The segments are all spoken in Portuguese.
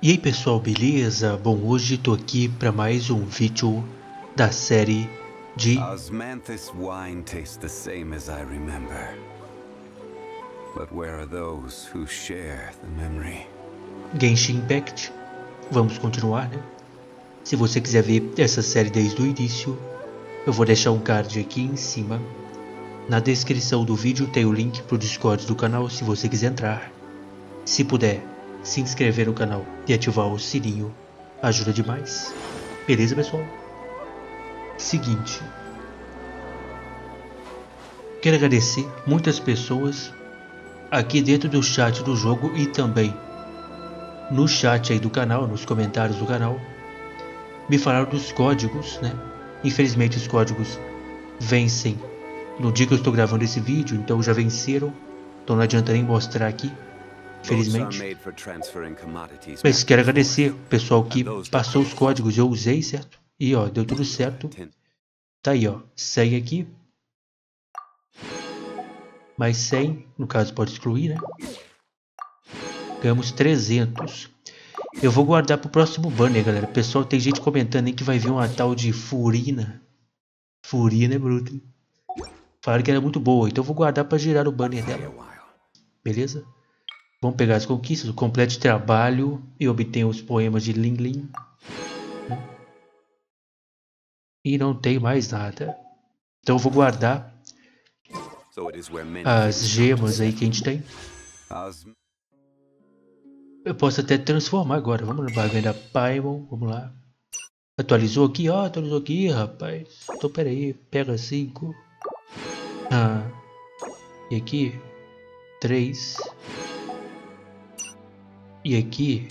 E aí pessoal, beleza? Bom, hoje tô aqui para mais um vídeo da série de Osmanthus wine tastes the same as I remember. But where are those who share the memory? Genshin Impact. Vamos continuar, né? Se você quiser ver essa série desde o início, eu vou deixar um card aqui em cima. Na descrição do vídeo tem o link pro Discord do canal se você quiser entrar. Se puder, se inscrever no canal e ativar o sininho ajuda demais. Beleza, pessoal? Seguinte, quero agradecer muitas pessoas aqui dentro do chat do jogo e também no chat aí do canal, nos comentários do canal, me falaram dos códigos, né? Infelizmente os códigos vencem no dia que eu estou gravando esse vídeo, então já venceram, então não adianta nem mostrar aqui, infelizmente. Mas quero agradecer o pessoal que passou os códigos, eu usei, certo? E ó, deu tudo certo. Tá aí ó, 100 aqui. Mais 100, no caso pode excluir, né? Ganhamos 300. Eu vou guardar pro próximo banner, galera. Pessoal, tem gente comentando aí que vai vir uma tal de Furina. Furina é bruto. Falaram que era muito boa, então eu vou guardar para girar o banner dela. Beleza? Vamos pegar as conquistas, o complete trabalho e obter os poemas de Ling Ling. E não tem mais nada. Então eu vou guardar as gemas aí que a gente tem. Eu posso até transformar agora. Vamos no bagulho da Paimon. Vamos lá. Atualizou aqui, ó. Atualizou aqui, rapaz. Então pera aí. Pega 5. E aqui 3. E aqui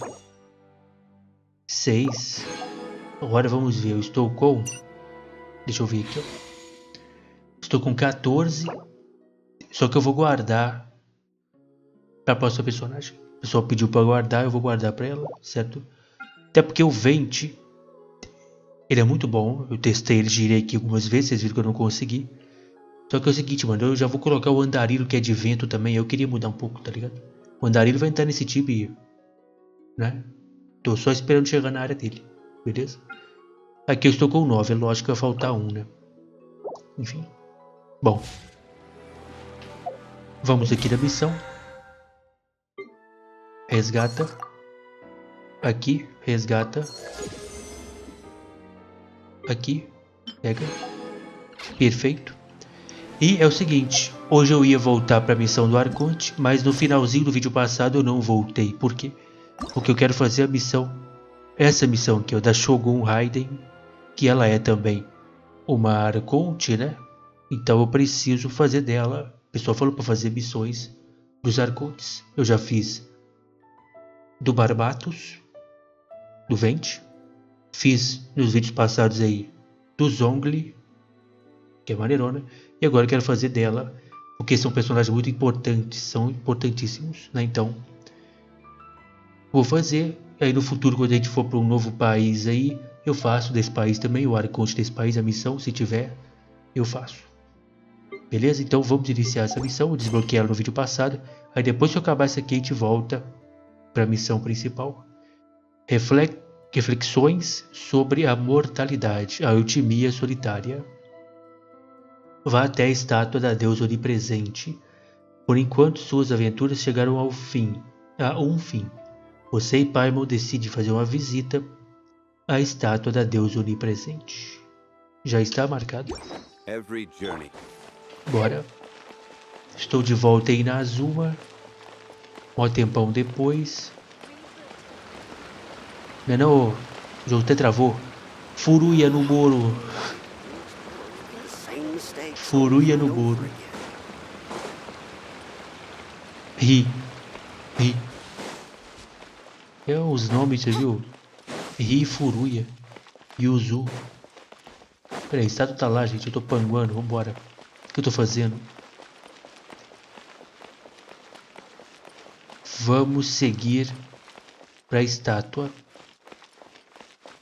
6. Agora vamos ver. Eu estou com... Deixa eu ver aqui, ó. Estou com 14. Só que eu vou guardar para a próxima personagem. O pessoal pediu para guardar, eu vou guardar para ela, certo? Até porque o Vente, ele é muito bom. Eu testei ele, girei aqui algumas vezes, vocês viram que eu não consegui. Só que é o seguinte, mano, eu já vou colocar o andarilho que é de vento também. Eu queria mudar um pouco, tá ligado? O andarilho vai entrar nesse time, né? Tô só esperando chegar na área dele, beleza? Aqui eu estou com 9, é lógico que vai faltar 1, né? Enfim. Bom. Vamos aqui na missão. Resgata. Aqui, resgata. Aqui, pega. Perfeito. E é o seguinte, hoje eu ia voltar para a missão do Arconte, mas no finalzinho do vídeo passado eu não voltei. Por quê? Porque eu quero fazer a missão, essa missão aqui, ó, da Shogun Raiden, que ela é também uma Arconte, né? Então eu preciso fazer dela. O pessoal falou para fazer missões dos Arcontes. Eu já fiz do Barbatos, do Vente. Fiz nos vídeos passados aí do Zhongli, que é maneirona. E agora eu quero fazer dela, porque são personagens muito importantes, são importantíssimos, né? Então, vou fazer. Aí no futuro, quando a gente for para um novo país aí, eu faço desse país também, o Arconte desse país, a missão, se tiver, eu faço. Beleza? Então vamos iniciar essa missão, eu desbloqueei ela no vídeo passado. Aí depois que eu acabar essa aqui, a gente volta para a missão principal. Reflexões sobre a mortalidade, a eutimia solitária. Vá até a estátua da deusa onipresente. Por enquanto suas aventuras chegaram a um fim. Você e Paimon decidem fazer uma visita à estátua da deusa onipresente. Já está marcado. Bora. Estou de volta aí na Azuma. Um tempão depois. Não, o jogo até travou. Furuya no Moro. Furuya no Moro. Ri. É os nomes, você viu? Ri, Furuya. Yuzu. Peraí, a estátua tá lá, gente. Eu tô panguando. Vambora. O que eu tô fazendo? Vamos seguir pra estátua.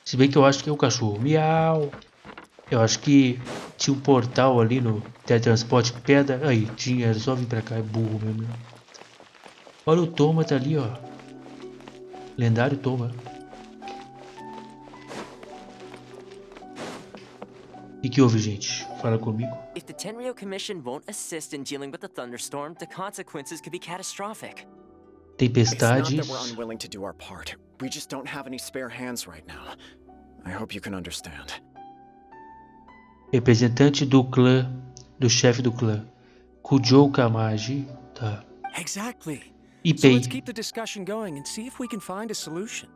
Se bem que eu acho que é o cachorro. Miau. Eu acho que tinha um portal ali no teletransporte pedra. Aí, tinha. Era só vir pra cá. É burro mesmo. Olha o Toma, tá ali, ó. Lendário, toma. E que houve, gente? Fala comigo. If the Tenryou Commission won't assist in dealing with the thunderstorm, the consequences could be catastrophic. It's not that we're Tempestades. unwilling to do our part. We just don't have any spare hands right now. I hope you can understand. Representante do clã, do chefe do clã. Kujou Kamaji. Tá. Exactly. So Ipei. let's keep the discussion going and see if we can find a solution.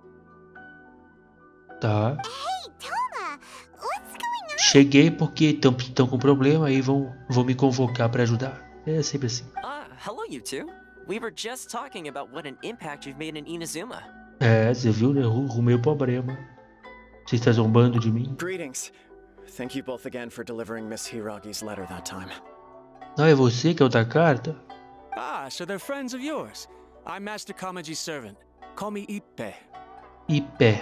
Tá. Hey, Toma! What's going on? Cheguei porque estão com problema e vão me convocar pra ajudar. É sempre assim. Hello, you two. We were just talking about what an impact you've made in Inazuma. É, você viu, né? Rumei o problema. Você está zombando de mim? Greetings. Thank you both again for delivering Miss Hiragi's letter that time. Não, é você que é outra carta? Ah, so they're friends of yours. I'm Master Kamaji's servant. Call me Ippe. Ipé.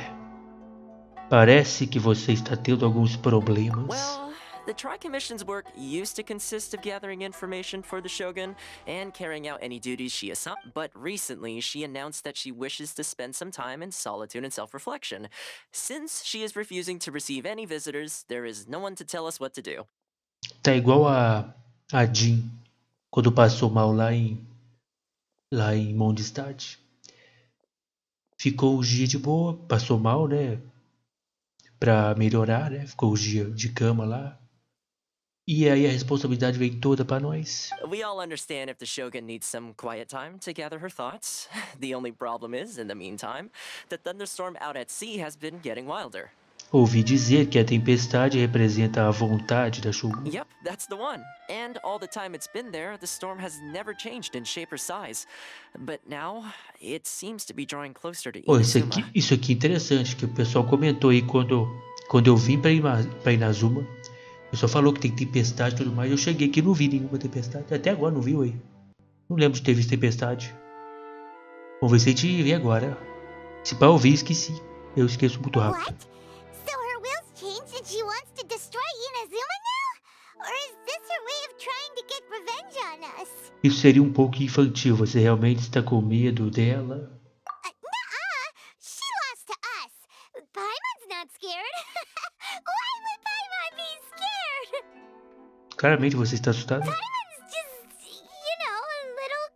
Parece que você está tendo alguns problemas. Well, the Tri-Commission's work used to consist of gathering information for the Shogun and carrying out any duties she assigned, but recently she announced that she wishes to spend some time in solitude and self-reflection. Since she is refusing to receive any visitors, there is no one to tell us what to do. Tá igual a Jean, quando passou mal lá em Mondstadt. Ficou uns dias de boa, passou mal, né? Pra melhorar, né? Ficou uns dias de cama lá. E aí a responsabilidade vem toda pra nós. We all understand if the Shogun needs some quiet time to gather her thoughts. The only problem is, in the meantime, the thunderstorm out at sea has been getting wilder. Ouvi dizer que a tempestade representa a vontade da Shogun. Yep, that's the one. And all the time it's been there, the storm has never changed in shape or size. But now, it seems to be drawing closer to Pô, Inazuma. isso aqui é interessante, que o pessoal comentou aí quando eu vim pra Inazuma. O pessoal falou que tem tempestade e tudo mais. Eu cheguei aqui e não vi nenhuma tempestade. Até agora não viu aí. Não lembro de ter visto tempestade. Vamos ver se a gente vê agora. Se pá, eu vi, esqueci. Eu esqueço muito rápido. What? So her will's changed and she wants to destroy Inazuma now? Or is this her way of trying to get revenge on us? Isso seria um pouco infantil. Você realmente está com medo dela? Nuh-uh! She lost to us. Paimon's not scared. Why would Paimon be scared? Claramente você está assustada. Paimon's just, a little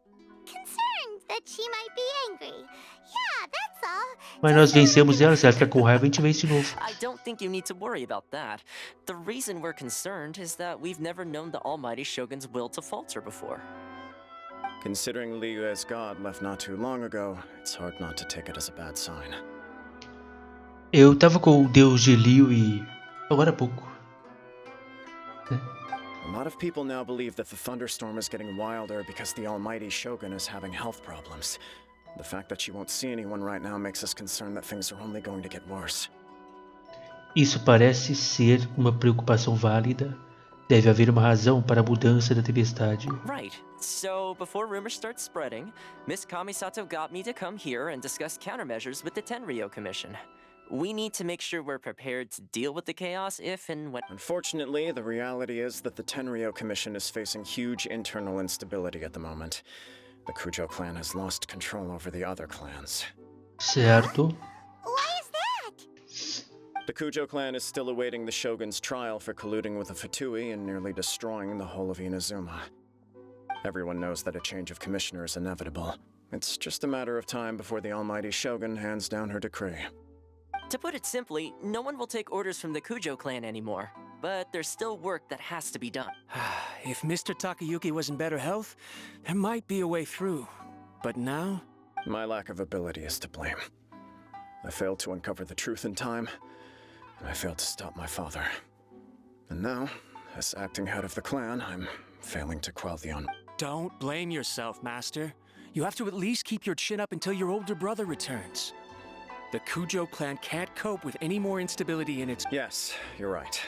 concerned that she might be angry. Yeah, that's all. Mas nós vencemos ela. Se ela ficar com raiva, a gente vence de novo. I don't think you need to worry about that. The reason we're concerned is that we've never known the Almighty Shogun's will to falter before. Considering Liu as God left not too long ago, it's hard not to take it as a bad sign. Eu tava com o Deus de Liu e... agora há pouco. A lot of people now believe that the thunderstorm is getting wilder because the almighty Shogun is having health problems. The fact that she won't see anyone right now makes us concerned that things are only going to get worse. Isso parece ser uma preocupação válida. Deve haver uma razão para a mudança da tempestade. Right. So, before rumors start spreading, Miss Kamisato got me to come here and discuss countermeasures with the Tenryou Commission. We need to make sure we're prepared to deal with the chaos if and when... Unfortunately, the reality is that the Tenryou Commission is facing huge internal instability at the moment. The Kujo clan has lost control over the other clans. Why Certo. is that? The Kujo clan is still awaiting the Shogun's trial for colluding with the Fatui and nearly destroying the whole of Inazuma. Everyone knows that a change of commissioner is inevitable. It's just a matter of time before the almighty Shogun hands down her decree. To put it simply, no one will take orders from the Kujo clan anymore. But there's still work that has to be done. If Mr. Takayuki was in better health, there might be a way through. But now? My lack of ability is to blame. I failed to uncover the truth in time, and I failed to stop my father. And now, as acting head of the clan, I'm failing to quell the Don't blame yourself, Master. You have to at least keep your chin up until your older brother returns. The Kujo clan can't cope with any more instability in its... Yes, you're right.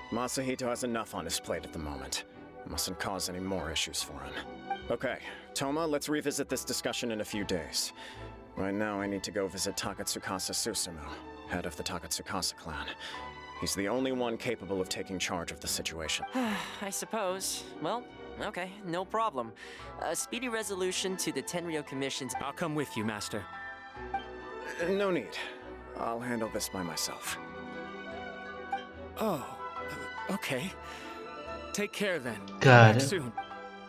Masahito has enough on his plate at the moment. Mustn't cause any more issues for him. Okay, Toma, let's revisit this discussion in a few days. Right now, I need to go visit Takatsukasa Susumu, head of the Takatsukasa clan. He's the only one capable of taking charge of the situation. I suppose. Well, okay, no problem. A speedy resolution to the Tenryou Commission's... I'll come with you, Master. No need. I'll handle this by myself. Oh, okay. Take care then. Come Cara, back soon. o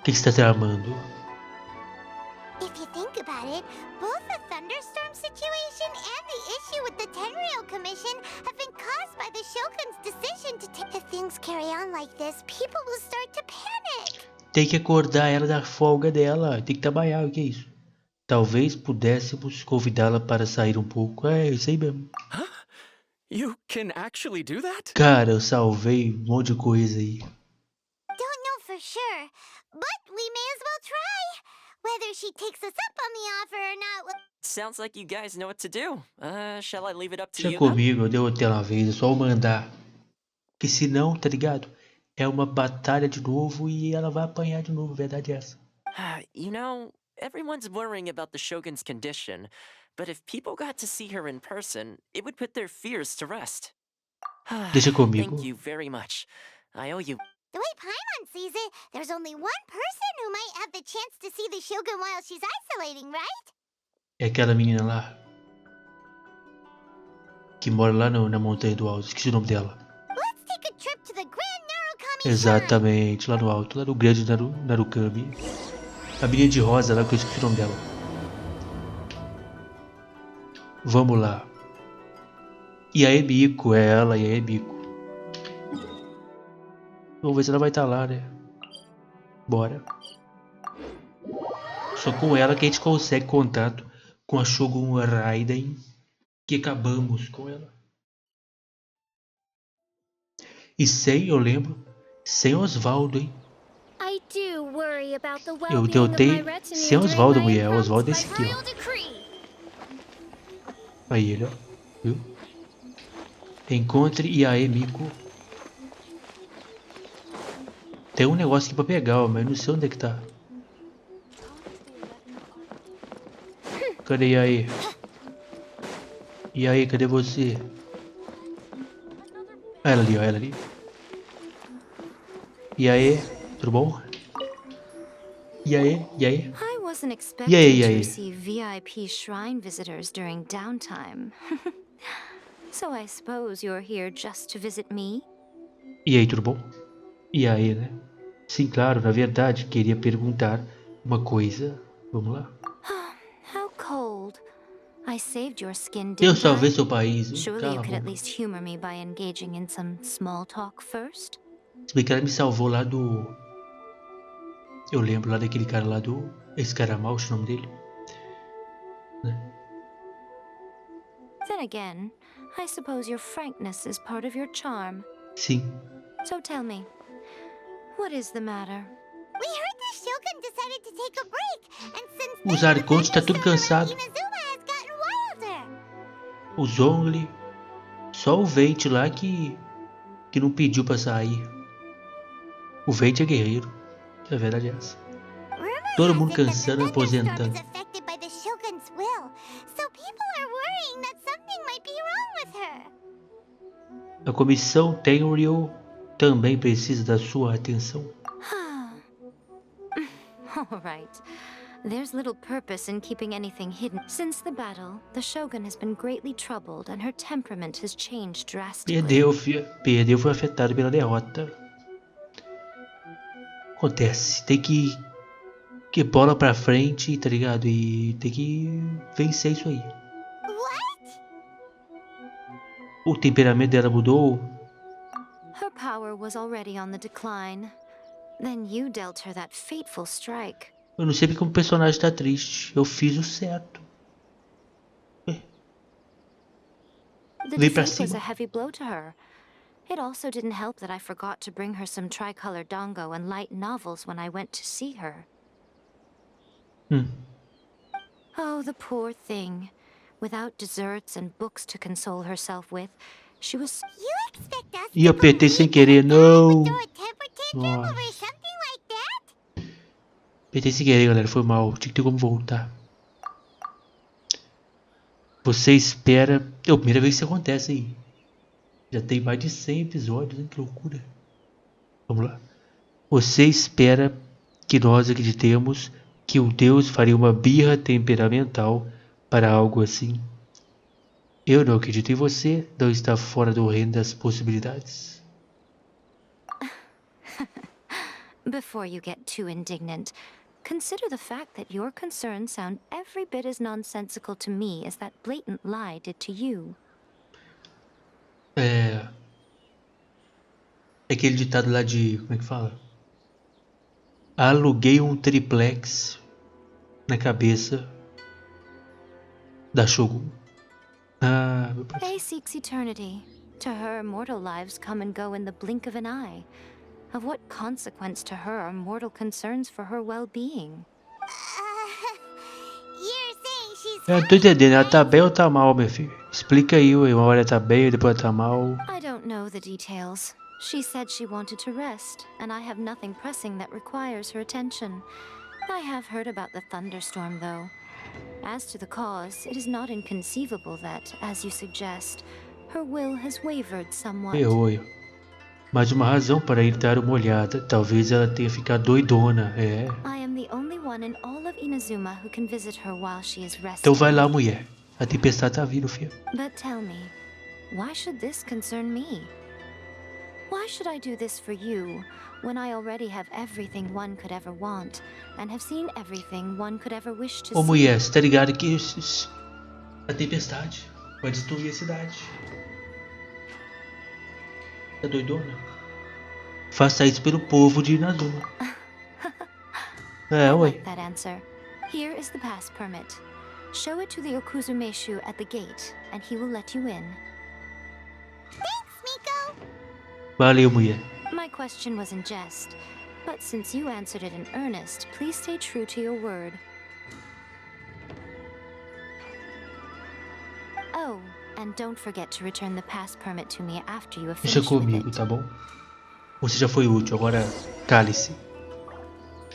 que você tá tramando? If you think about it, both the thunderstorm situation and the issue with the Tenryou Commission have been caused by the Shogun's decision to take. If things carry on like this, people will start to panic. Tem que acordar ela da folga dela. Tem que trabalhar, o que é isso? Talvez pudéssemos convidá-la para sair um pouco. É isso aí mesmo. Huh? You can actually do that? Cara, eu salvei um monte de coisa aí. Don't know for sure, but we may as well try. Whether she takes us up on the offer or not. Sounds like you guys know what to do. Shall I leave it up to Deixa you then? comigo, eu derrotei ela uma vez, é só eu mandar. Porque senão, tá ligado? É uma batalha de novo e ela vai apanhar de novo, verdade é essa. You know, everyone's worrying about the Shogun's condition, but if people got to see her in person, it would put their fears to rest. Deixa comigo. Thank you very much. I owe you. The way Paimon sees it, there's only one person who might have the chance to see the Shogun while she's isolating, right? É aquela menina lá. Que mora lá na montanha do alto. Esqueci o nome dela. Let's take a trip to the Grand Narukami Shrine. Exatamente, lá no alto. Lá no grande Narukami. A menina de rosa lá, que eu esqueci o nome dela. Vamos lá. E aí, Mico, é ela, e aí, Mico. Vamos ver se ela vai estar lá, né? Bora. Só com ela que a gente consegue contato com a Shogun Raiden. Que acabamos com ela. E sem, eu lembro, sem Osvaldo, hein? I do worry about the Eu well-being derrotei of my retinue sem during Osvaldo, my mulher. impromptu Osvaldo é esse aqui, imperial ó. decree. Aí ele, ó. Viu? Encontre Iaê Mico. Tem um negócio aqui pra pegar, ó, mas não sei onde é que tá. Cadê Iaê? Iaê, cadê você? Ah, ela ali, ó, ela ali. Iaê, tudo bom? Iaê, Iaê. I wasn't Yeah, expecting yeah, yeah. to receive VIP shrine visitors during downtime. So I suppose you're here just to visit me? E aí, tudo bom? E aí, né? Sim, claro, na verdade, queria perguntar uma coisa. Vamos lá. How cold. I saved your skin, Eu didn't salvei I? seu país, hein? Surely Cala you a could at boca. least humor me by engaging in some small talk first? Se bem que ela me salvou lá do... Eu lembro lá daquele cara lá do... Esse cara mal, o nome dele. Né? Then again, I suppose your frankness is part of your charm. Sim. So tell me, what is the matter? We heard the Shogun decided to take a break, and since Os then, the arcontes tá tudo thunderstorm cansado. around Inazuma has gotten wilder. O Zongli. Só o Veit lá que não pediu pra sair. O Veit é guerreiro. A verdade é essa. Rumor Todo has mundo it that the cansando, thunderstorm aposentando. is affected by the Shogun's will, so people are worrying that something might be wrong with her. A comissão Tenryou também precisa da sua atenção. All right. There's little purpose in keeping anything hidden. Since the battle, the Shogun has been greatly troubled and her temperament has changed drastically. Perdeu, filha. Perdeu, foi afetado pela derrota. Acontece. Tem que bola pra frente, tá ligado? E tem que vencer isso aí. What? O temperamento dela mudou. Her power was already on the decline. Then you dealt her that fateful strike. Eu não sei porque o personagem tá triste. Eu fiz o certo. The Vem pra defeat was cima. a heavy blow to her. It also didn't help that I forgot to bring her some tricolor dango and light novels when I went to see her. Oh, the poor thing. Without desserts and books to console herself with, she was... You expect us Ih, to apertei sem believe querer, that a dad não. would throw a temper tantrum over Nossa. something like that? Apertei sem querer, galera. Foi mal. Tinha que ter como voltar. Você espera... É a primeira vez que isso acontece aí. Já tem mais de 100 episódios, hein? Que loucura. Vamos lá. Você espera que nós acreditemos que o Deus faria uma birra temperamental para algo assim. Eu não acredito em você, não está fora do reino das possibilidades. Before you get too indignant, consider the fact that your concerns sound every bit as nonsensical to me as that blatant lie did to you. É aquele ditado lá de, como é que fala? Aluguei um triplex na cabeça da Shogun. Ah, meu pai. Faye seeks eternity. To her, mortal lives come and go in the blink of an eye. Of what consequence to her are mortal concerns for her well-being? You're saying she's Eu não tô entendendo, ela tá bem ou tá mal, meu filho? Explica aí, ué. Uma hora ela tá bem, depois ela tá mal. I don't know the details. She said she wanted to rest, and I have nothing pressing that requires her attention. I have heard about the thunderstorm, though. As to the cause, it is not inconceivable that, as you suggest, her will has wavered somewhat. Ferrou. Mais uma razão para ir dar uma olhada. Talvez ela tenha ficado doidona, é. I am the only one in all of Inazuma who can visit her while she is resting. Então vai lá, mulher. A tempestade tá vindo, filho. But tell me, why should this concern me? Why should I do this for you, when I already have everything one could ever want, and have seen everything one could ever wish to Ô see? mulher, você tá ligado que a tempestade vai destruir a cidade. Tá doidona? Faça isso pelo povo de Inazuma. É, I ué. like that answer. Here is the pass permit. Show it to the Okuzumeshu at the gate, and he will let you in. Thanks, Miko. Valeu, mulher. My question was in jest, but since you answered it in earnest, please stay true to your word. Oh, and don't forget to return the pass permit to me after you have Deixa finished with comigo, it. tá bom? Você já foi útil, agora cale-se.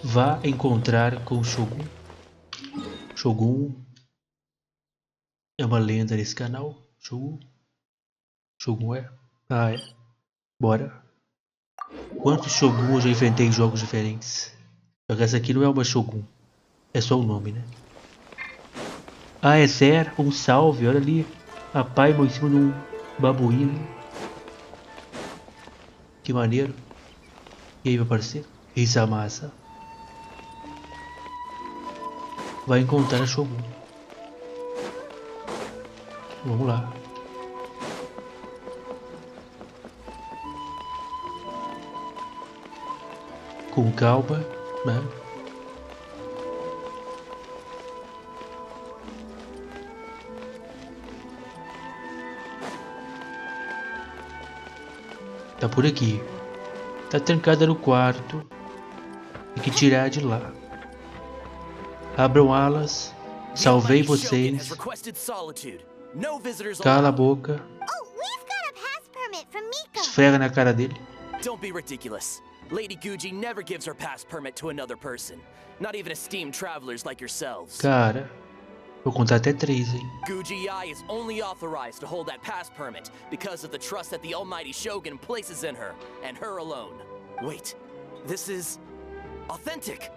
Vá encontrar com o Shogun. Shogun é uma lenda nesse canal. Shogun é? Ah, é. Bora. Quantos Shogun eu já enfrentei em jogos diferentes? Só que essa aqui não é uma Shogun. É só o nome, né? Ah, é sério? Um salve, olha ali. A Paimon em cima de um babuíno. Que maneiro. E aí, meu parceiro? Risa massa. Vai encontrar a Shogun. Vamos lá. Com calma, né? Tá por aqui. Tá trancada no quarto. Tem que tirar de lá. Abram alas. Salvei vocês. Cala a boca. Oh, we've got a pass permit from Miko. Esfrega na cara dele. Don't be ridiculous. Lady Guji never gives her pass permit to another person. Not even esteemed travelers like yourselves. Cara, vou contar até 3, hein? Guji-ai is only authorized to hold that pass permit because of the trust that the almighty Shogun places in her, and her alone. Wait, this is authentic.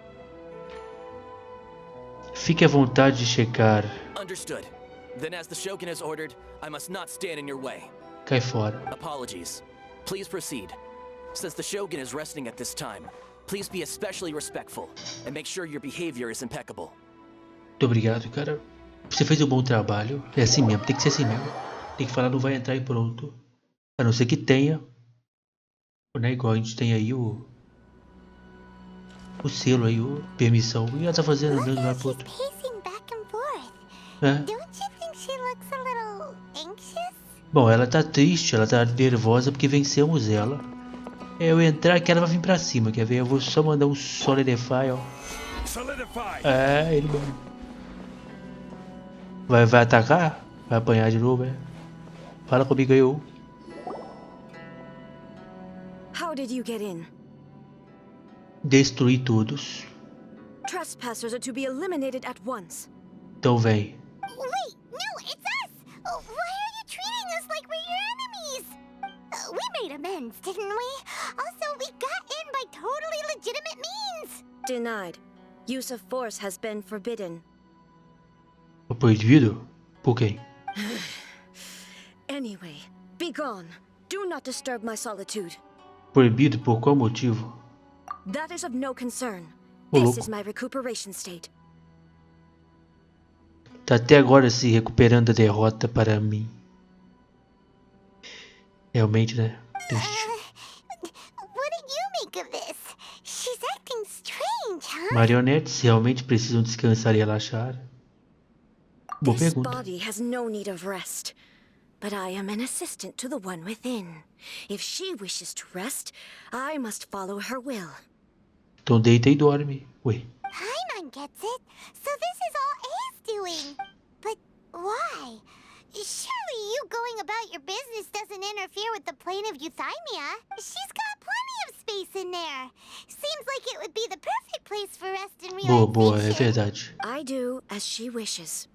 Fique à vontade de checar. Understood. Then as the Shogun has ordered, I must not stand in your way. Cai fora. Apologies. Please proceed. Since the Shogun is resting at this time, please be especially respectful and make sure your behavior is impeccable. Muito obrigado, cara. Você fez um bom trabalho. É assim mesmo, tem que ser assim mesmo. Tem que falar, não vai entrar e pronto. A não ser que tenha. Não é igual a gente tem aí o selo aí, o permissão. E ela tá fazendo andando lá pro outro. Pacing back and forth. É. Don't you think she looks a little anxious? Bom, ela tá triste, ela tá nervosa porque vencemos ela. Eu entrar aqui, ela vai vir pra cima, quer ver? Eu vou só mandar um Solidify, ó. É, ele mesmo. Vai atacar? Vai apanhar de novo, é? Fala comigo aí, ô. How did you get in? Destruir todos. Trespassers are to be eliminated at once. Então vem. Wait, no, it's us! Why are you treating us like we're your enemies? We made amends, didn't we? Also, we got in by totally legitimate means! Denied. Use of force has been forbidden. Proibido? Por quem? anyway. Be gone. Do not disturb my solitude. Proibido por qual motivo? That is of no concern. Ô, This louco. is my recuperation state. Tá até agora se recuperando da derrota para mim. Realmente, né? Triste. What did you make of this? She's acting strange, huh? Marionetes realmente precisam descansar e relaxar? Boa This pergunta. body has no need of rest. But I am an assistant to the one within. If she wishes to rest, I must follow her will. Então deita e dorme. Ué. Paimon gets it. So this is all A's doing. But why? Surely you going about your business doesn't interfere with the plane of Eutimia. She's got plenty of space in there. Seems like it would be the perfect place for rest and Boa, boa, é relaxation. verdade. I do as she wishes.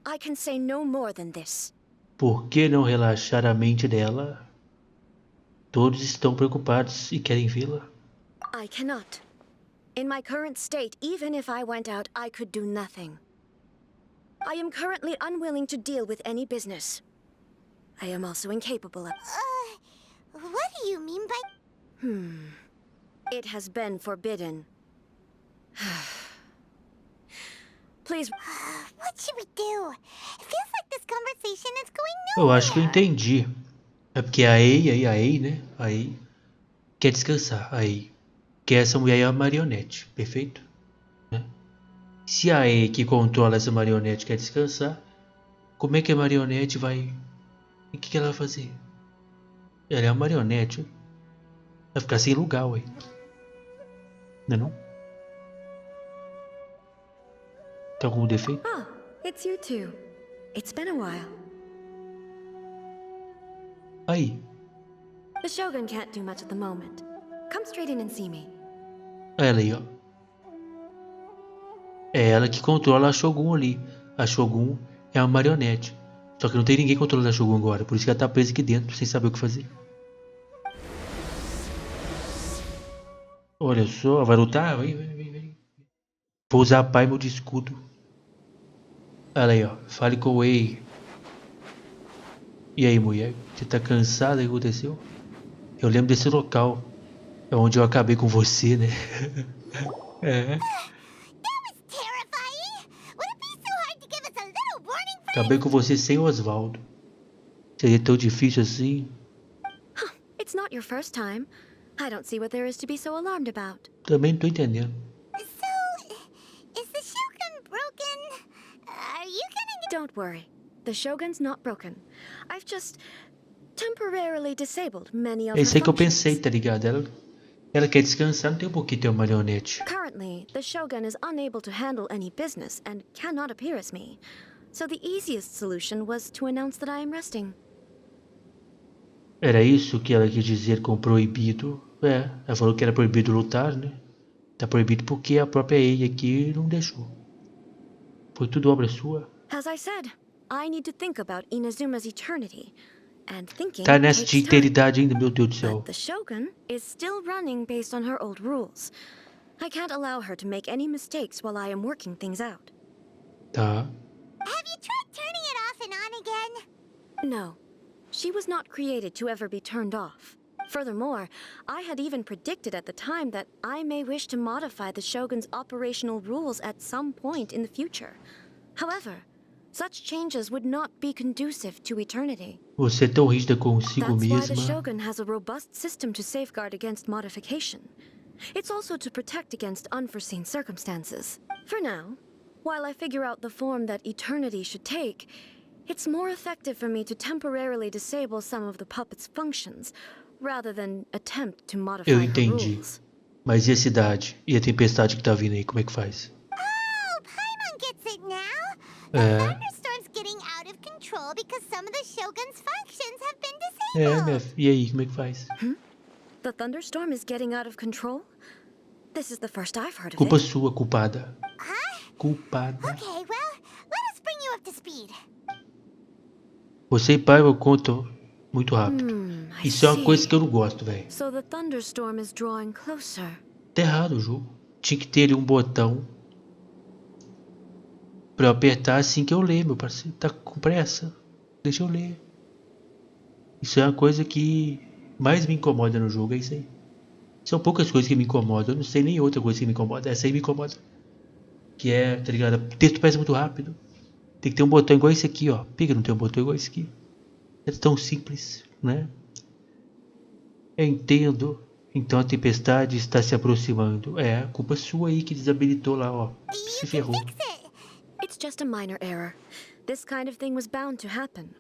I can say no more than this. Por que não relaxar a mente dela? Todos estão preocupados e querem vê-la. I cannot. In my current state, even if I went out, I could do nothing. I am currently unwilling to deal with any business. I am also incapable of... What do you mean by... It has been forbidden. Please... What should we do? It feels like this conversation is going Eu nowhere. acho que eu entendi. É porque a Ei, né? A Ei quer descansar. A Ei. Que essa mulher é a marionete. Perfeito? Né? Se a Ei que controla essa marionete quer descansar, como é que a marionete vai... O que ela vai fazer? Ela é a marionete. Vai ficar sem lugar, ué. Não é não? Tem algum defeito? Ah, it's you two. It's been a while. Aí. The Shogun can't do much at the moment. Come straight in and see me. Ela aí, ó. É ela que controla a Shogun ali. A Shogun é uma marionete. Só que não tem ninguém controlando a Shogun agora. Por isso que ela tá presa aqui dentro, sem saber o que fazer. Olha só, vai lutar? Vem. Vou usar a Paimon de escudo. Olha aí, ó. Fale com o Ei. E aí, mulher? Você tá cansada? O que aconteceu? Eu lembro desse local. É onde eu acabei com você, né? É. Terrifying! Would it be so hard to give us a little warning first? Acabei com você sem o Osvaldo. Seria tão difícil assim? It's not your first time. I don't see what there is to be so alarmed about. Também não tô entendendo. So, is the Shogun broken? Are you gonna... Don't worry. The Shogun's not broken. I've just temporarily disabled many of É her isso aí que eu functions. pensei, tá ligado? Ela quer descansar, não tem por que ter uma marionete. Currently, the Shogun is unable to handle any business and cannot appear as me. So the easiest solution was to announce that I am resting. Era isso que ela quis dizer com proibido. É, ela falou que era proibido lutar, né? Tá proibido porque a própria Ei aqui não deixou. Foi tudo obra sua. As I said, I need to think about Inazuma's eternity. And thinking Tá nessa takes de time. eternidade ainda, meu Deus do céu. But the Shogun is still running based on her old rules. I can't allow her to make any mistakes while I am working things out. Tá. Have you tried turning it off and on again? No, she was not created to ever be turned off. Furthermore, I had even predicted at the time that I may wish to modify the Shogun's operational rules at some point in the future. However, such changes would not be conducive to eternity. Você é tão rígida consigo That's why the mesma. Shogun has a robust system to safeguard against modification. It's also to protect against unforeseen circumstances. For now, while I figure out the form that eternity should take, it's more effective for me to temporarily disable some of the puppet's functions, rather than attempt to modify Eu her entendi. rules. Mas e a cidade? E a tempestade que tá vindo aí, como é que faz? Oh, Paimon gets it now. The É. thunderstorm's getting out of control because some of the Shogun's functions have been É, disabled. e aí, como é que faz? The thunderstorm is getting out of control? This is the first I've heard of Culpa it. sua, culpada. Huh? Culpada. Okay, well, let us bring you up to speed. Você e pai eu conto muito rápido. I Isso é uma see. coisa que eu não gosto, velho. So the thunderstorm is drawing closer. Tá errado o jogo. Tinha que ter ali um botão pra eu apertar assim que eu ler, meu parceiro. Tá com pressa? Deixa eu ler. Isso é uma coisa que mais me incomoda no jogo, é isso aí. São poucas coisas que me incomodam, eu não sei nem outra coisa que me incomoda. Essa aí me incomoda. Que é, tá ligado? O texto parece muito rápido. Tem que ter um botão igual esse aqui, ó. Por que não tem um botão igual esse aqui? É tão simples, né? Eu entendo. Então a tempestade está se aproximando. É, culpa sua aí que desabilitou lá, ó. Se ferrou. It's just a minor error. This kind of thing was bound to happen.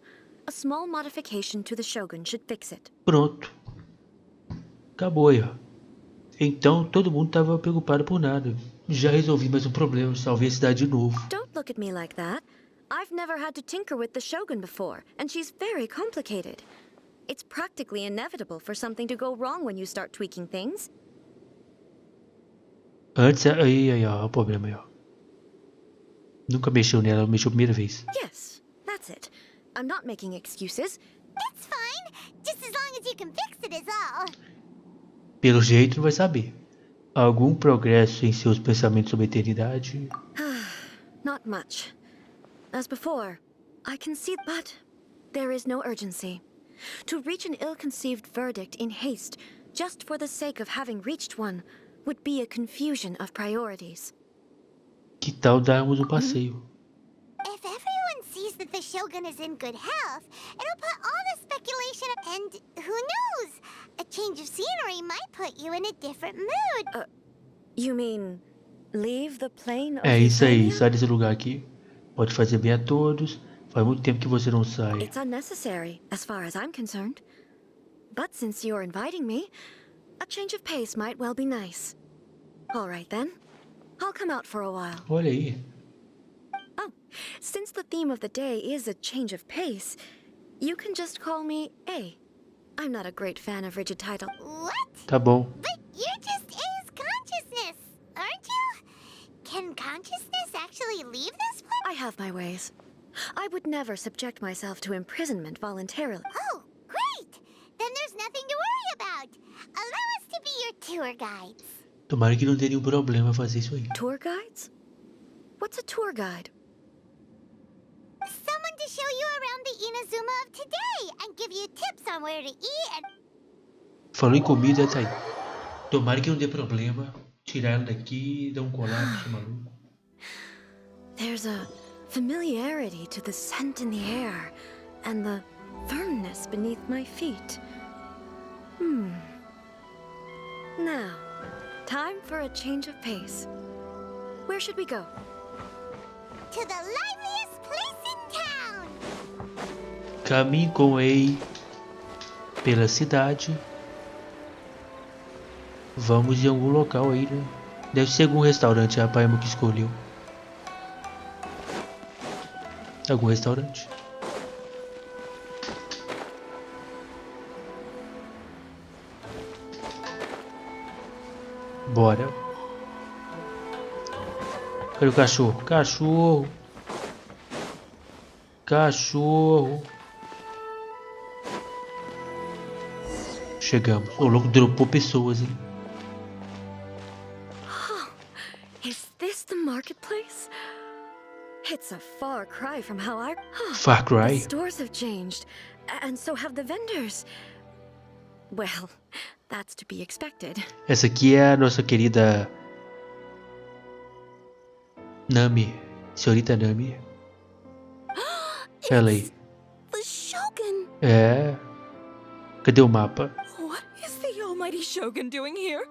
A small modification to the Shogun should fix it. Pronto. Acabou aí, ó. Então todo mundo tava preocupado por nada. Já resolvi mais um problema, salvei a cidade de novo. Don't look at me like that. I've never had to tinker with the Shogun before, and she's very complicated. It's practically inevitable for something to go wrong when you start tweaking things. Antes, aí, ó, o problema aí, ó. Nunca mexeu nela, mexeu a primeira vez. Yes, that's it. I'm not making excuses. It's fine. Just as long as you can fix it is all. Pelo jeito não vai saber. Algum progresso em seus pensamentos sobre a eternidade? Not much. As before, I can see, but there is no urgency. To reach an ill-conceived verdict in haste, just for the sake of having reached one, would be a confusion of priorities. Que tal darmos um passeio? If everyone sees that the Shogun is in good health, it'll put all the speculation and who knows? A change of scenery might put you in a different mood. You mean leave the plane of É isso aí, Eutimia? sai desse lugar aqui. Pode fazer bem a todos. Faz muito tempo que você não sai. It's unnecessary, as far as I'm concerned. But since you're inviting me, a change of pace might well be nice. All right then. I'll come out for a while. Olha aí. Oh, since the theme of the day is a change of pace, you can just call me A. I'm not a great fan of rigid title. What? Tá bom. But you're just A's consciousness, aren't you? Can consciousness actually leave this place? I have my ways. I would never subject myself to imprisonment voluntarily. Oh, great! Then there's nothing to worry about. Allow us to be your tour guides. Tomara que não tenha nenhum problema fazer isso aí. Tour guides? What's a tour guide? Someone to show you around the Inazuma of today and give you tips on where to eat and... Falou em comida, tá aí. Tomara que não dê problema. Tirar ela daqui e dar um colapso maluco. There's a familiarity to the scent in the air and the firmness beneath my feet. Now, time for a change of pace. Where should we go? To the liveliest place in town! Caminhe com Ei pela cidade. Vamos em algum local aí, né? Deve ser algum restaurante, a Paima que escolheu. Algum restaurante. Bora. Cadê o cachorro? Cachorro. Cachorro. Chegamos. O louco dropou pessoas, hein? Is this the marketplace? It's a far cry from how I... Far Cry? The stores have changed, and so have the vendors. Well, that's to be expected. Essa aqui é a nossa querida Nami, senhorita Nami. Ela aí. The Shogun! É. Cadê o mapa? What is the almighty Shogun doing here?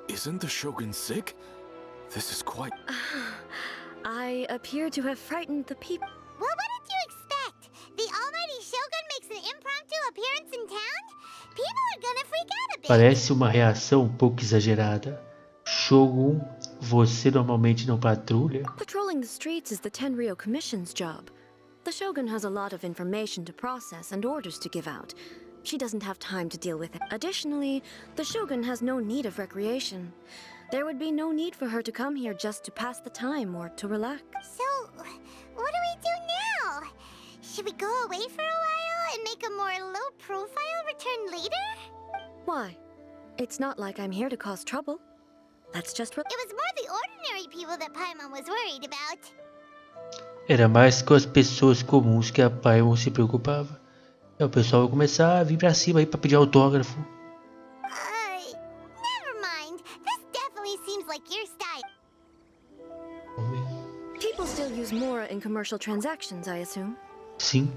Isn't the Shogun sick? This is quite... I appear to have frightened the people. Well, what did you expect? The almighty Shogun makes an impromptu appearance in town? People are gonna freak out a bit. Parece uma reação um pouco exagerada. Shogun, você normalmente não patrulha? Patrolling the streets is the Tenryou Commission's job. The Shogun has a lot of information to process and orders to give out. She doesn't have time to deal with it. Additionally, the Shogun has no need of recreation. There would be no need for her to come here just to pass the time or to relax. So, what do we do now? Should we go away for a while and make a more low-profile return later? Why? It's not like I'm here to cause trouble. That's just what... It was more the ordinary people that Paimon was worried about. Era mais com as pessoas comuns que a Paimon se preocupava. O pessoal vai começar a vir pra cima aí pra pedir autógrafo. Never mind. This definitely seems like your style. Vamos ver. People still use Mora in commercial transactions, I assume. Sim.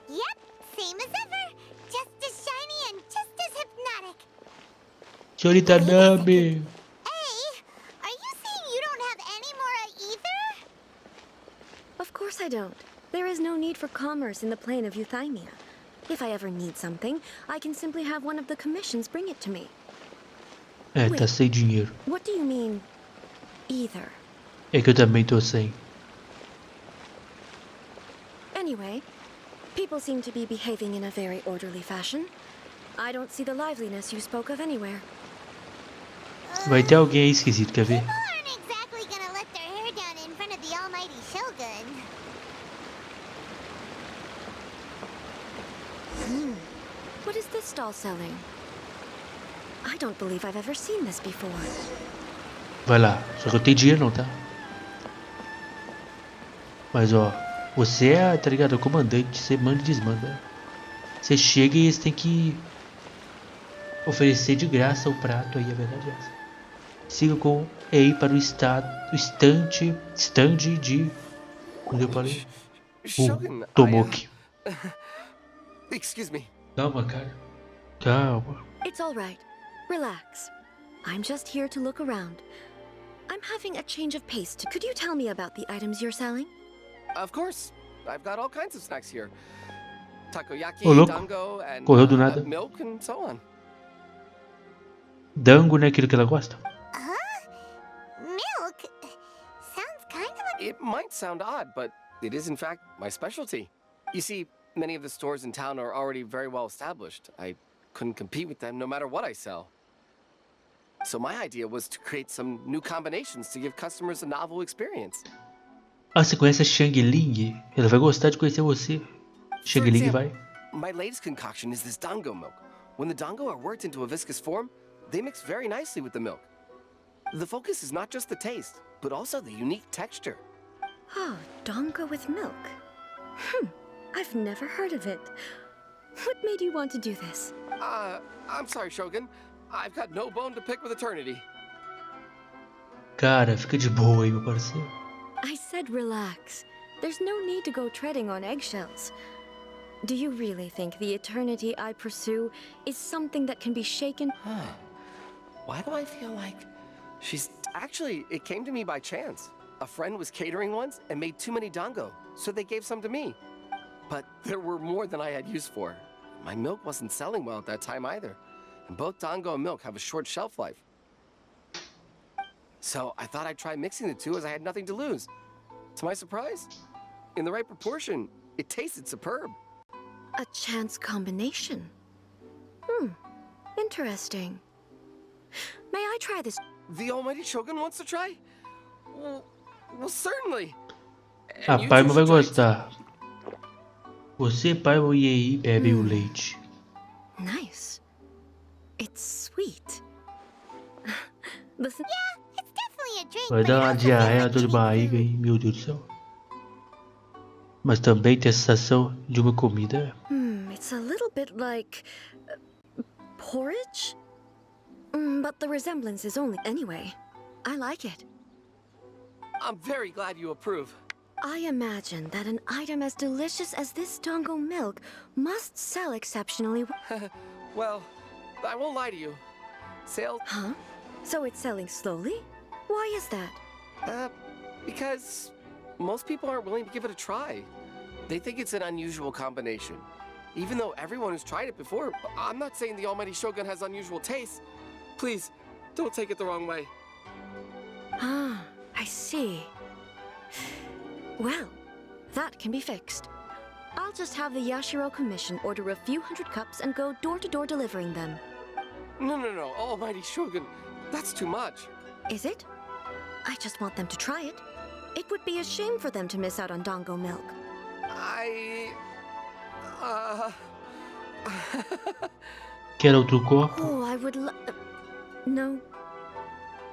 Yep, same as ever. Just as shiny and just as hypnotic. Senhorita Nami. Hey, are you saying you don't have any Mora either? Of course I don't. There is no need for commerce in the plane of Eutimia. If I ever need something, I can simply have one of the commissions bring it to me. É, tá sem dinheiro. What do you mean, either? É que eu também tô sem. Anyway, people seem to be behaving in a very orderly fashion. I don't see the liveliness you spoke of anywhere. Vai ter alguém aí esquisito, quer ver? People aren't exactly gonna let their hair down in front of the almighty Shogun. What is this stall selling? I don't believe I've ever seen this before. Vai lá. Só que eu tenho dinheiro não, tá? Mas ó, você é, tá ligado? É o comandante, você manda e desmanda. Você chega e você tem que oferecer de graça o prato aí, a verdade é essa. Siga com EI para o stand de... Onde eu falei? Shogun, Tomoki. Excuse me. Calma, cara. Calma. It's all right. Relax. I'm just here to look around. I'm having a change of pace. Could you tell me about the items you're selling? Of course. I've got all kinds of snacks here. Takoyaki, Ô, louco. dango, and Correu do nada. milk and so on. Dango não é aquilo que ela gosta? Milk? Sounds kind of like... It might sound odd, but it is in fact my specialty. You see, many of the stores in town are already very well established. I couldn't compete with them no matter what I sell. So my idea was to create some new combinations to give customers a novel experience. Ah, você conhece a Shang Ling? Ela vai gostar de conhecer você. Shang Ling vai. My latest concoction is this dango milk. When the dango are worked into a viscous form, they mix very nicely with the milk. The focus is not just the taste, but also the unique texture. Oh, dango with milk. I've never heard of it. What made you want to do this? I'm sorry, Shogun. I've got no bone to pick with eternity. Cara, fica de boa aí, meu parceiro. I said relax. There's no need to go treading on eggshells. Do you really think the eternity I pursue is something that can be shaken? Why do I feel like she's... Actually, it came to me by chance. A friend was catering once and made too many dango, so they gave some to me. But there were more than I had use for. My milk wasn't selling well at that time either. And both dango and milk have a short shelf life. So I thought I'd try mixing the two as I had nothing to lose. To my surprise, in the right proportion, it tasted superb. A chance combination. Interesting. May I try this? The almighty Shogun wants to try? Well certainly. A And you Paimon two vai should try gostar. Você, Paimon e aí bebem o leite. Nice. It's sweet. Listen. Yeah, it's definitely a drink, Vai but dar it uma also diarreia, tastes dor de like barriga aí, meu Deus do céu. Mas também tem a sensação de uma comida. It's a little bit like porridge? But the resemblance is only... Anyway, I like it. I'm very glad you approve. I imagine that an item as delicious as this dango milk must sell exceptionally well. Well, I won't lie to you. Sales... Huh? So it's selling slowly? Why is that? Because most people aren't willing to give it a try. They think it's an unusual combination. Even though everyone who's tried it before, I'm not saying the almighty Shogun has unusual tastes. Please, don't take it the wrong way. Ah, I see. Well, that can be fixed. I'll just have the Yashiro Commission order a few hundred cups and go door-to-door delivering them. No, almighty Shogun, that's too much. Is it? I just want them to try it. It would be a shame for them to miss out on dango milk. Quer outro copo? Oh, I would No.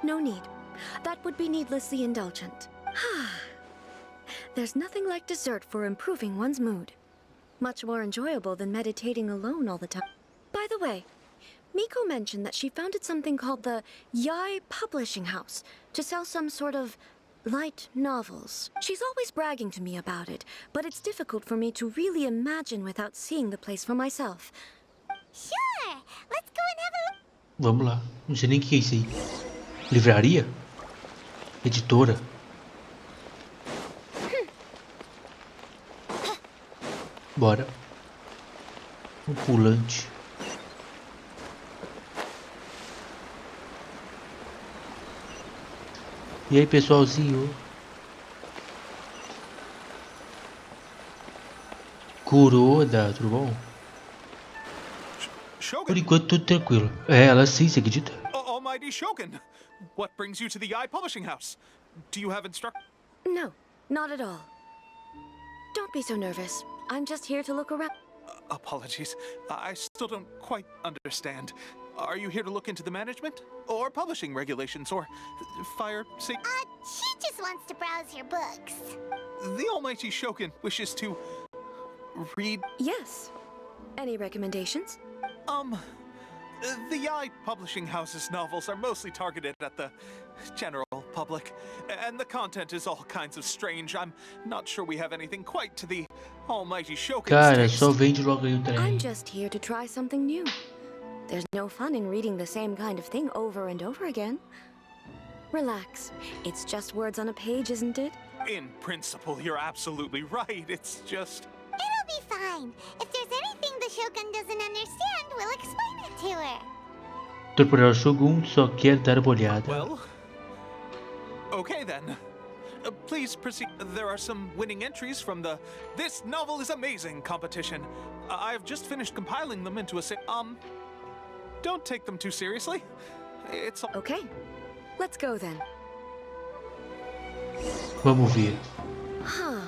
No need. That would be needlessly indulgent. There's nothing like dessert for improving one's mood. Much more enjoyable than meditating alone all the time. By the way, Miko mentioned that she founded something called the Yai Publishing House to sell some sort of light novels. She's always bragging to me about it, but it's difficult for me to really imagine without seeing the place for myself. Sure! Let's go and have a look. Vamos lá. Não sei nem o que é isso aí. Livraria? Editora? Bora. Um pulante. E aí, pessoalzinho? Kuroda, tudo bom? Por enquanto, tudo tranquilo. É, ela sim, você acredita? Almighty Shogun, what brings you to the Eye Publishing House? Do you have No, not at all. Don't be so nervous. I'm just here to look around. Apologies, I still don't quite understand. Are you here to look into the management? Or publishing regulations? Or fire safety? She just wants to browse your books. The Almighty Shogun wishes to read... Yes. Any recommendations? The Yai Publishing House's novels are mostly targeted at the general public, and the content is all kinds of strange. I'm not sure we have anything quite to the Almighty Shogun's Cara, taste. só vende logo aí o trem. I'm just here to try something new. There's no fun in reading the same kind of thing over and over again. Relax. It's just words on a page, isn't it? In principle, you're absolutely right. It's just... It'll be fine. If there's anything the Shogun doesn't understand, we'll explain it to her. Temporal Shogun só quer dar uma olhada. Well, okay then. Please proceed. There are some winning entries from the This Novel is Amazing competition. I've just finished compiling them into a don't take them too seriously. It's okay. Let's go then. Vamos ver. Huh.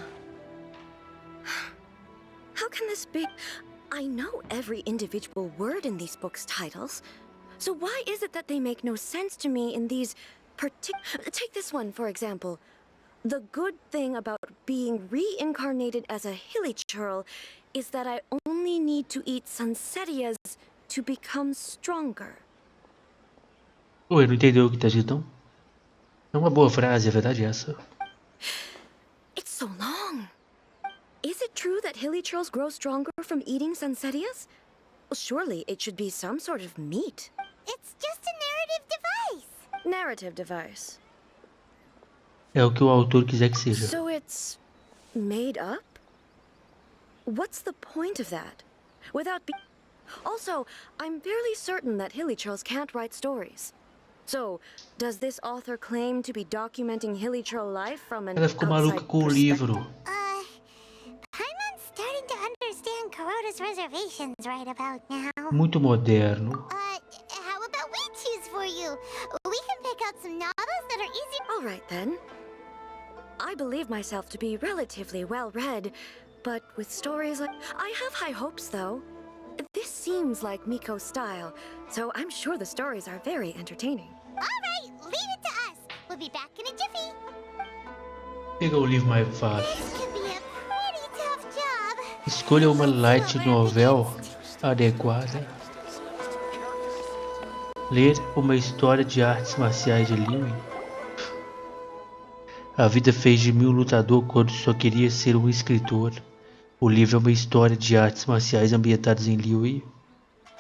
How can this be? I know every individual word in these books' titles. So why is it that they make no sense to me in these Take this one, for example. The good thing about being reincarnated as a hilichurl is that I only need to eat sanserias to become stronger. Oi, não entendeu o que tá escrito, não? É uma boa frase, a verdade é essa. It's so long. Is it true that hilichurls grow stronger from eating sanserias? Well, surely it should be some sort of meat. It's just a narrative device. Narrative device. É o que o autor quiser que seja. So it's made up? What's the point of that? Also, I'm fairly certain that hilichurls can't write stories. So, does this author claim to be documenting hilichurl life from an Ela ficou maluca com o livro. Paimon's starting to understand Kuroda's reservations right about now. Muito moderno. How about we choose for you? We can pick out some novels that are easy. All right then. I believe myself to be relatively well-read, but with stories like... I have high hopes, though. This seems like Miko's style, so I'm sure the stories are very entertaining. All right, leave it to us. We'll be back in a jiffy. Pega o livro mais fácil. This could be a pretty tough job. Escolha uma light novel adequada. Ler uma história de artes marciais de Liu. A vida fez de mim um lutador quando só queria ser um escritor. O livro é uma história de artes marciais ambientadas em Liu,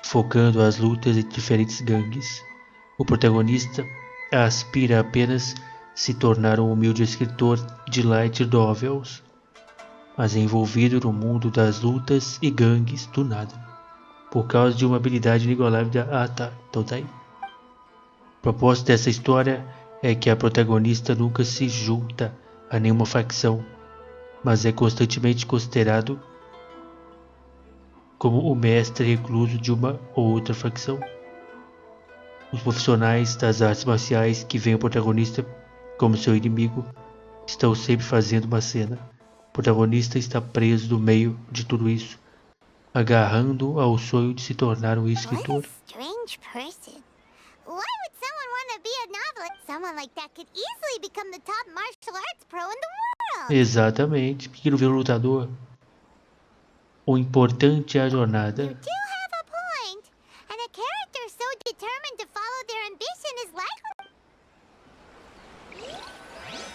focando as lutas de diferentes gangues. O protagonista aspira apenas se tornar um humilde escritor de light novels, mas é envolvido no mundo das lutas e gangues do nada, por causa de uma habilidade inigualável da... Ah tá, então tá aí. O propósito dessa história é que a protagonista nunca se junta a nenhuma facção, mas é constantemente considerado como o mestre recluso de uma ou outra facção. Os profissionais das artes marciais que veem o protagonista como seu inimigo estão sempre fazendo uma cena. O protagonista está preso no meio de tudo isso, agarrando ao sonho de se tornar um escritor. What a strange person. Why would someone want to be a novelist? Someone like that could easily become the top martial arts pro in the world. Exatamente. Por que não vê um lutador? O importante é a jornada. You do have a point. And a character so determined to follow their ambition is likely.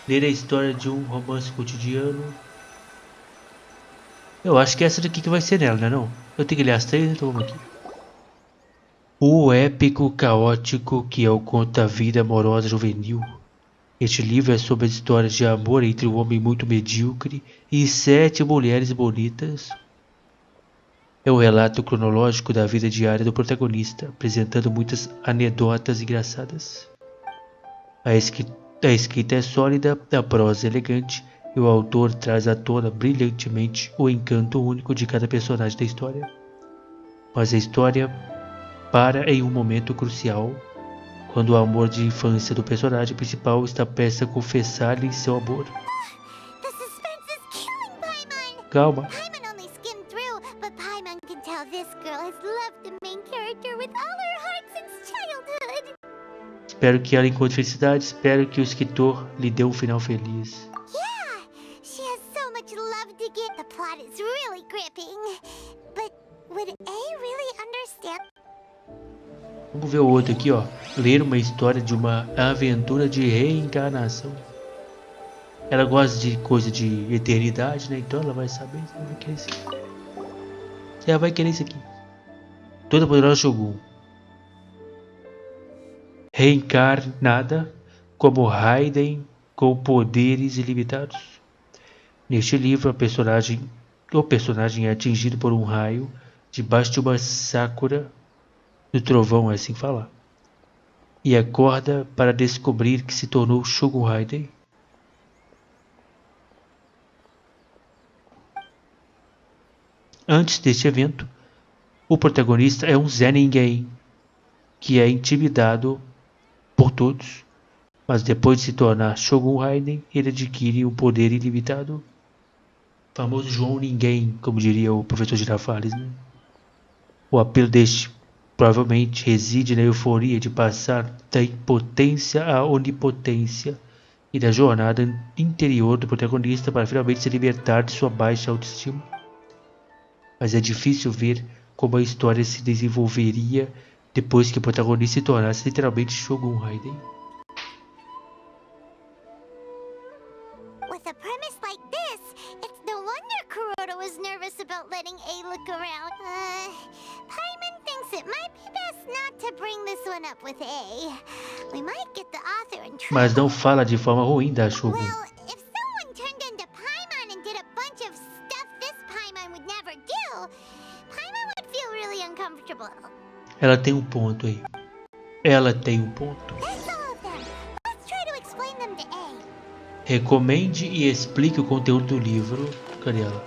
Ler a história de um romance cotidiano. Eu acho que essa daqui que vai ser nela, né não? Eu tenho que ler as 3, então vamos aqui. O épico caótico que é o conto da vida amorosa juvenil. Este livro é sobre as histórias de amor entre um homem muito medíocre e 7 mulheres bonitas. É o relato cronológico da vida diária do protagonista, apresentando muitas anedotas engraçadas. A escrita é sólida, a prosa é elegante e o autor traz à tona brilhantemente o encanto único de cada personagem da história. Mas a história para em um momento crucial, quando o amor de infância do personagem principal está prestes a confessar-lhe seu amor. The suspense is killing Paimon. Calma. Paimon only skimmed through, but Paimon can tell this girl has loved the main character with all her heart since childhood. Espero que ela encontre felicidade, espero que o escritor lhe dê um final feliz. Yeah, she has so much love to give. The plot is really gripping. But would A really understand? Vamos ver o outro aqui, ó. Ler uma história de uma aventura de reencarnação. Ela gosta de coisa de eternidade, né? Então ela vai saber. Ela vai querer isso aqui. Ela vai querer isso aqui. Toda poderosa Shogun. Reencarnada como Raiden com poderes ilimitados. Neste livro, o personagem é atingido por um raio debaixo de uma sakura do trovão, é assim falar, e acorda para descobrir que se tornou Shogun Raiden. Antes deste evento, o protagonista é um Zé Ninguém, que é intimidado por todos, mas depois de se tornar Shogun Raiden, ele adquire um poder ilimitado. O famoso João Ninguém, como diria o professor Girafales, né? O apelo deste provavelmente reside na euforia de passar da impotência à onipotência e da jornada interior do protagonista para finalmente se libertar de sua baixa autoestima. Mas é difícil ver como a história se desenvolveria depois que o protagonista se tornasse literalmente Shogun Raiden. With a premise like this, it's no wonder Kuroda was nervous about letting A look around. Paimon thinks it might be best not to bring this one up with A. We might get the author in trouble. Mas não fala de forma ruim da Shogun. Well, if someone turned into Paimon and did a bunch of stuff this Paimon would never do, Paimon would feel really uncomfortable. Ela tem um ponto aí. Ela tem um ponto. That's all of them. Let's try to explain them to A. Recomende e explique o conteúdo do livro. Cadê ela?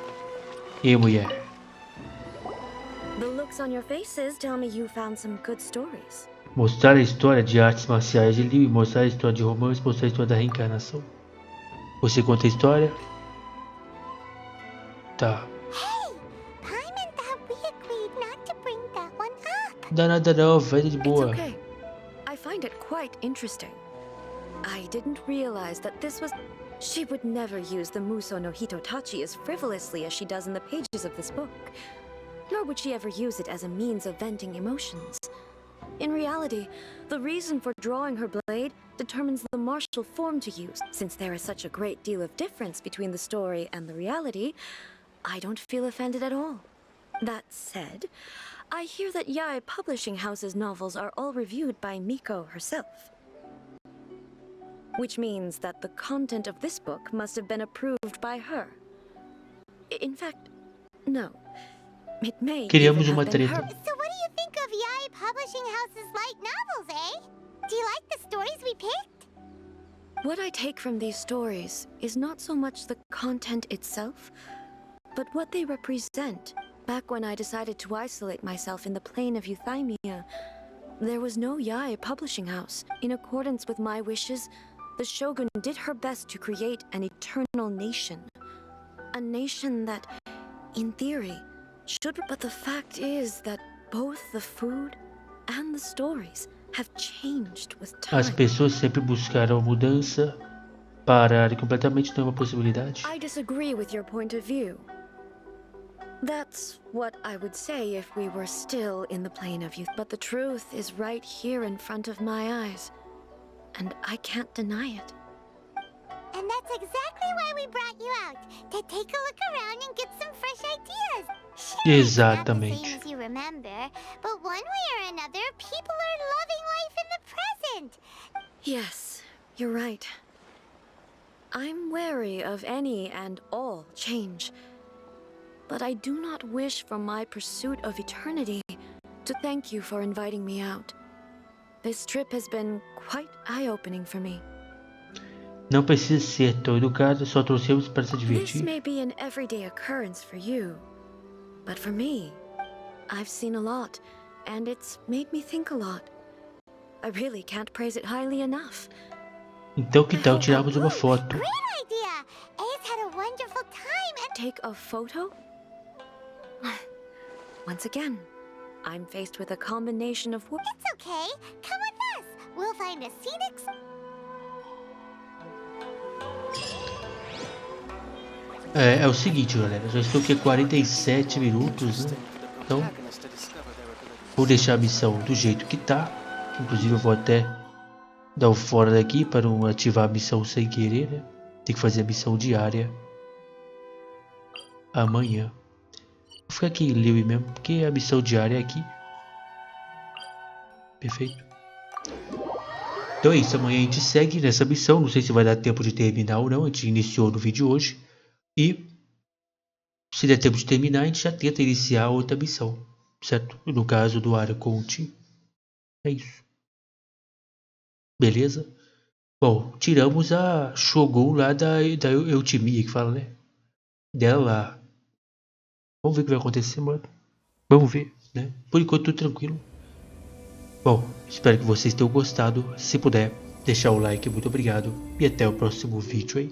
E mulher. The looks on your faces tell me you found some good stories. Mostrar a história de artes marciais de Liu, mostrar a história de romance, mostrar a história da reencarnação. Você conta a história? Tá. Hey, Paimon thought we agreed not to bring that one up. Dá nada não, vai de It's boa. okay. I find it quite interesting. I didn't realize that this was... She would never use the Muso no Hitotachi as frivolously as she does in the pages of this book. Nor would she ever use it as a means of venting emotions. In reality, the reason for drawing her blade determines the martial form to use. Since there is such a great deal of difference between the story and the reality, I don't feel offended at all. That said, I hear that Yae Publishing House's novels are all reviewed by Miko herself. Which means that the content of this book must have been approved by her. In fact, no. It may Queríamos even uma have been treta. her. So what do you think of Yae Publishing House's light novels, eh? Do you like the stories we picked? What I take from these stories is not so much the content itself, but what they represent. Back when I decided to isolate myself in the plane of Eutimia, there was no Yae Publishing House. In accordance with my wishes, the Shogun did her best to create an eternal nation. A nation that, in theory, should... But the fact is that both the food and the stories have changed with time. As pessoas sempre buscaram mudança. Parar completamente não é uma possibilidade. I disagree with your point of view. That's what I would say if we were still in the plane of youth, but the truth is right here in front of my eyes, and I can't deny it. And that's exactly why we brought you out, to take a look around and get some fresh ideas. Sure, it's not the same as you remember, but one way or another, people are loving life in the present. Yes, you're right. I'm wary of any and all change, but I do not wish for my pursuit of eternity to thank you for inviting me out. This trip has been quite eye-opening for me. Não precisa ser tão educado, só trouxemos para se divertir. This may be an everyday occurrence for you, but for me, I've seen a lot, and it's made me think a lot. I really can't praise it highly enough. Então que tal tirarmos uma foto? Great idea! Ace had a wonderful time and... Take a photo? Once again, I'm faced with a combination of... It's okay. Come with us. We'll find a scenic... É o seguinte, galera, já estou aqui há 47 minutos, né? Então, vou deixar a missão do jeito que tá. Inclusive eu vou até dar o fora daqui para não ativar a missão sem querer, né? Tem que fazer a missão diária amanhã. Vou ficar aqui em Liu mesmo, porque a missão diária é aqui. Perfeito. Então é isso, amanhã a gente segue nessa missão. Não sei se vai dar tempo de terminar ou não. A gente iniciou no vídeo hoje. E se der tempo de terminar, a gente já tenta iniciar outra missão, certo? No caso do Arconte, é isso. Beleza? Bom, tiramos a Shogun lá da Eutimia, que fala, né? Dela lá. Vamos ver o que vai acontecer, mano. Vamos ver, né? Por enquanto tudo tranquilo. Bom, espero que vocês tenham gostado. Se puder, deixar o like, muito obrigado. E até o próximo vídeo aí.